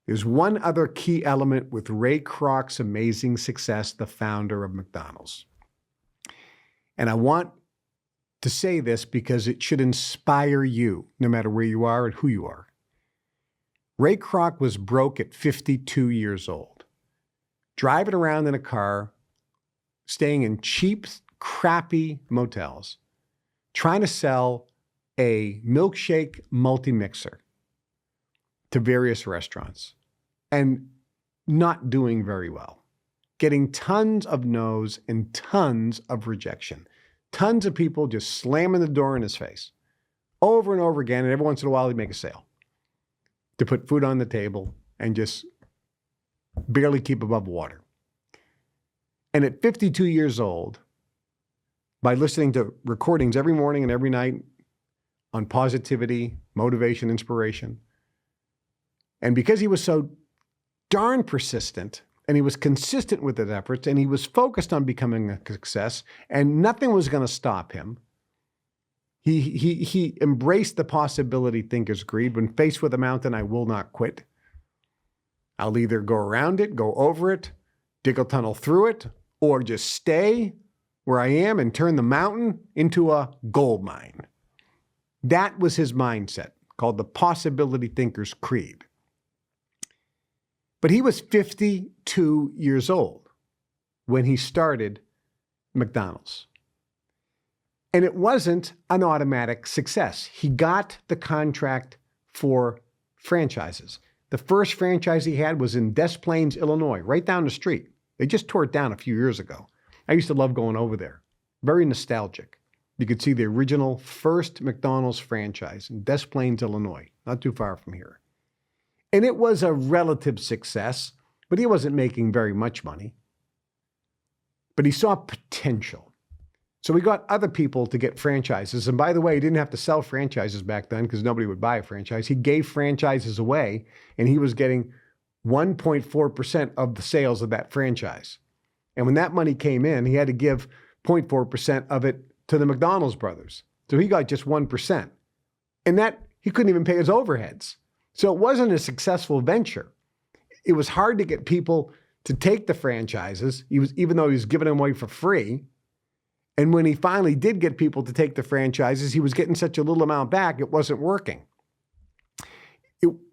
There's one other key element with Ray Kroc's amazing success, the founder of McDonald's. And I want to say this because it should inspire you, no matter where you are and who you are. Ray Kroc was broke at 52 years old, driving around in a car, staying in cheap, crappy motels, trying to sell a milkshake multi-mixer to various restaurants and not doing very well, getting tons of no's and tons of rejection, tons of people just slamming the door in his face over and over again. And every once in a while, he'd make a sale to put food on the table and just barely keep above water. And at 52 years old, by listening to recordings every morning and every night on positivity, motivation, inspiration, and because he was so darn persistent and he was consistent with his efforts and he was focused on becoming a success and nothing was going to stop him, he embraced the possibility thinker's greed. When faced with a mountain, I will not quit. I'll either go around it, go over it, dig a tunnel through it, or just stay where I am and turn the mountain into a gold mine. That was his mindset, called the possibility thinker's creed. But he was 52 years old when he started McDonald's. And it wasn't an automatic success. He got the contract for franchises. The first franchise he had was in Des Plaines, Illinois, right down the street. They just tore it down a few years ago. I used to love going over there. Very nostalgic. You could see the original first McDonald's franchise in Des Plaines, Illinois, not too far from here. And it was a relative success, but he wasn't making very much money. But he saw potential. So he got other people to get franchises. And by the way, he didn't have to sell franchises back then because nobody would buy a franchise. He gave franchises away, and he was getting 1.4% of the sales of that franchise. And when that money came in, he had to give 0.4% of it to the McDonald's brothers. So he got just 1%. And that he couldn't even pay his overheads. So it wasn't a successful venture. It was hard to get people to take the franchises, even though he was giving them away for free. And when he finally did get people to take the franchises, he was getting such a little amount back, it wasn't working.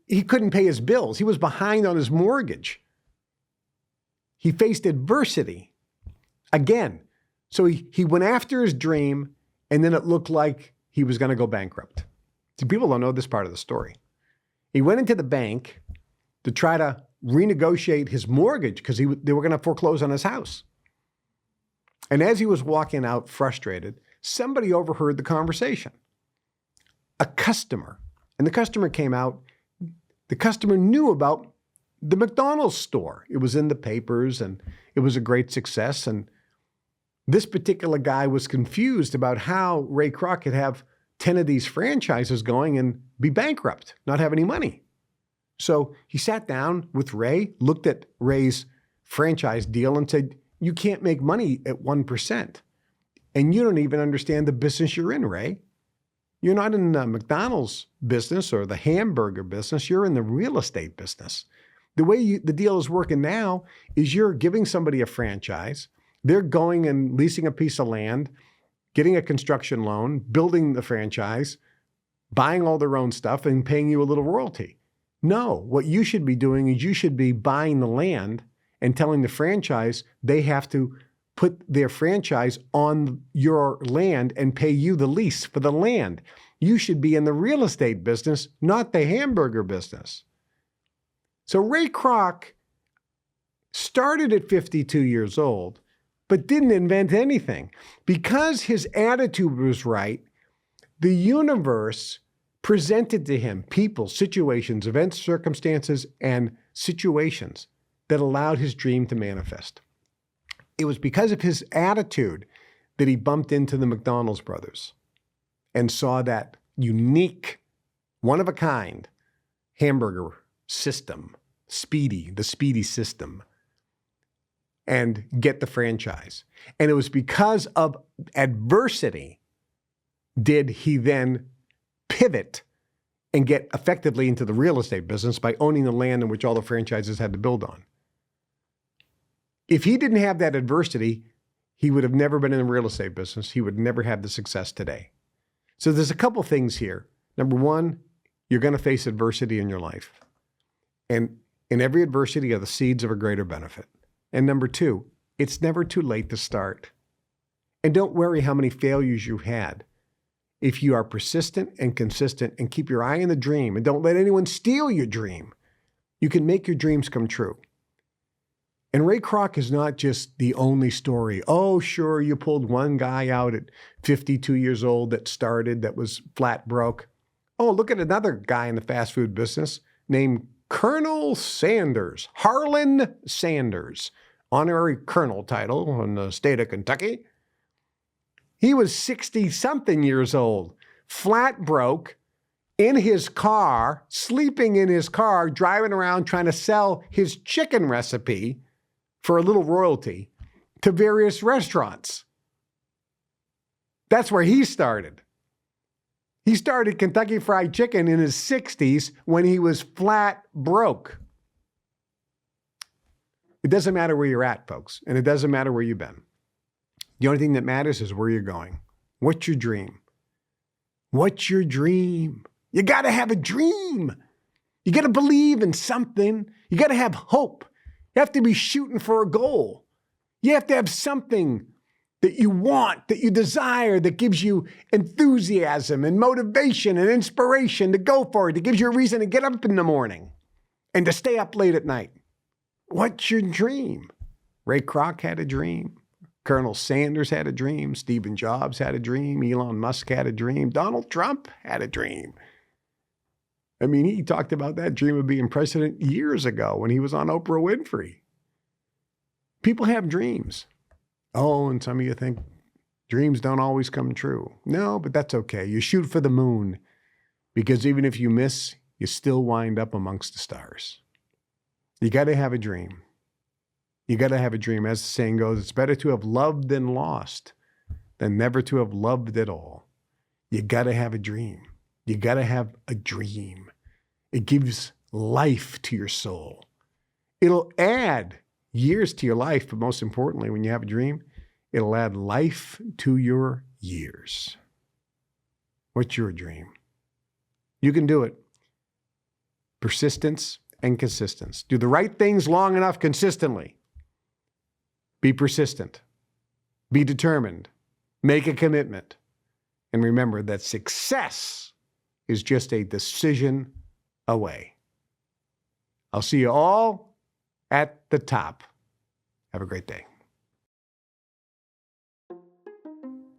He couldn't pay his bills. He was behind on his mortgage. He faced adversity again. So he went after his dream, and then it looked like he was going to go bankrupt. See, people don't know this part of the story. He went into the bank to try to renegotiate his mortgage because they were going to foreclose on his house. And as he was walking out frustrated, somebody overheard the conversation. A customer. And the customer came out. The customer knew about the McDonald's store. It was in the papers and it was a great success. And this particular guy was confused about how Ray Kroc could have 10 of these franchises going and be bankrupt, not have any money. So he sat down with Ray, looked at Ray's franchise deal and said, "You can't make money at 1%. And you don't even understand the business you're in, Ray. You're not in the McDonald's business or the hamburger business. You're in the real estate business. The way the deal is working now is you're giving somebody a franchise. They're going and leasing a piece of land, getting a construction loan, building the franchise, buying all their own stuff and paying you a little royalty. No, what you should be doing is you should be buying the land and telling the franchise they have to put their franchise on your land and pay you the lease for the land. You should be in the real estate business, not the hamburger business." So Ray Kroc started at 52 years old, but didn't invent anything. Because his attitude was right, the universe presented to him people, situations, events, circumstances, and situations that allowed his dream to manifest. It was because of his attitude that he bumped into the McDonald's brothers and saw that unique, one-of-a-kind hamburger system, the Speedy system, and get the franchise. And it was because of adversity did he then pivot and get effectively into the real estate business by owning the land in which all the franchises had to build on. If he didn't have that adversity, he would have never been in the real estate business. He would never have the success today. So there's a couple things here. Number one, you're going to face adversity in your life. And in every adversity are the seeds of a greater benefit. And number two, it's never too late to start. And don't worry how many failures you've had. If you are persistent and consistent and keep your eye on the dream and don't let anyone steal your dream, you can make your dreams come true. And Ray Kroc is not just the only story. Oh, sure, you pulled one guy out at 52 years old that started, that was flat broke. Oh, look at another guy in the fast food business named Colonel Sanders, Harlan Sanders, honorary colonel title in the state of Kentucky. He was 60-something years old, flat broke, in his car, sleeping in his car, driving around trying to sell his chicken recipe for a little royalty to various restaurants. That's where he started. He started Kentucky Fried Chicken in his 60s when he was flat broke. It doesn't matter where you're at, folks, and it doesn't matter where you've been. The only thing that matters is where you're going. What's your dream? What's your dream? You got to have a dream. You got to believe in something. You got to have hope. You have to be shooting for a goal. You have to have something that you want, that you desire, that gives you enthusiasm and motivation and inspiration to go for it, that gives you a reason to get up in the morning and to stay up late at night. What's your dream? Ray Kroc had a dream. Colonel Sanders had a dream. Stephen Jobs had a dream. Elon Musk had a dream. Donald Trump had a dream. I mean, he talked about that dream of being president years ago when he was on Oprah Winfrey. People have dreams. Oh, and some of you think dreams don't always come true. No, but that's okay. You shoot for the moon because even if you miss, you still wind up amongst the stars. You got to have a dream. You got to have a dream. As the saying goes, it's better to have loved than lost than never to have loved at all. You got to have a dream. You got to have a dream. It gives life to your soul. It'll add years to your life, but most importantly, when you have a dream, it'll add life to your years. What's your dream? You can do it. Persistence and consistency. Do the right things long enough consistently. Be persistent. Be determined. Make a commitment. And remember that success is just a decision away. I'll see you all at the top. Have a great day.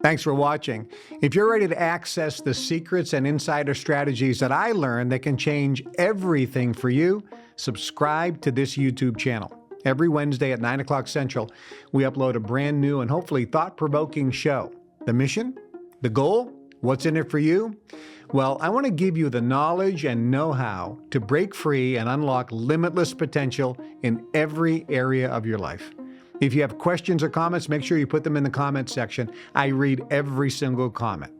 Thanks for watching. If you're ready to access the secrets and insider strategies that I learned that can change everything for you, subscribe to this YouTube channel. Every Wednesday at 9 o'clock Central, we upload a brand new and hopefully thought-provoking show. The mission? The goal? What's in it for you? Well, I want to give you the knowledge and know-how to break free and unlock limitless potential in every area of your life. If you have questions or comments, make sure you put them in the comments section. I read every single comment.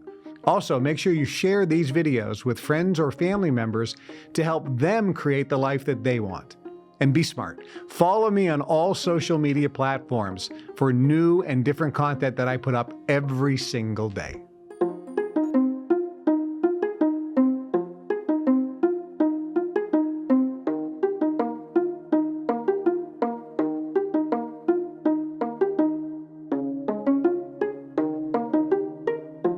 Also, make sure you share these videos with friends or family members to help them create the life that they want. And be smart. Follow me on all social media platforms for new and different content that I put up every single day.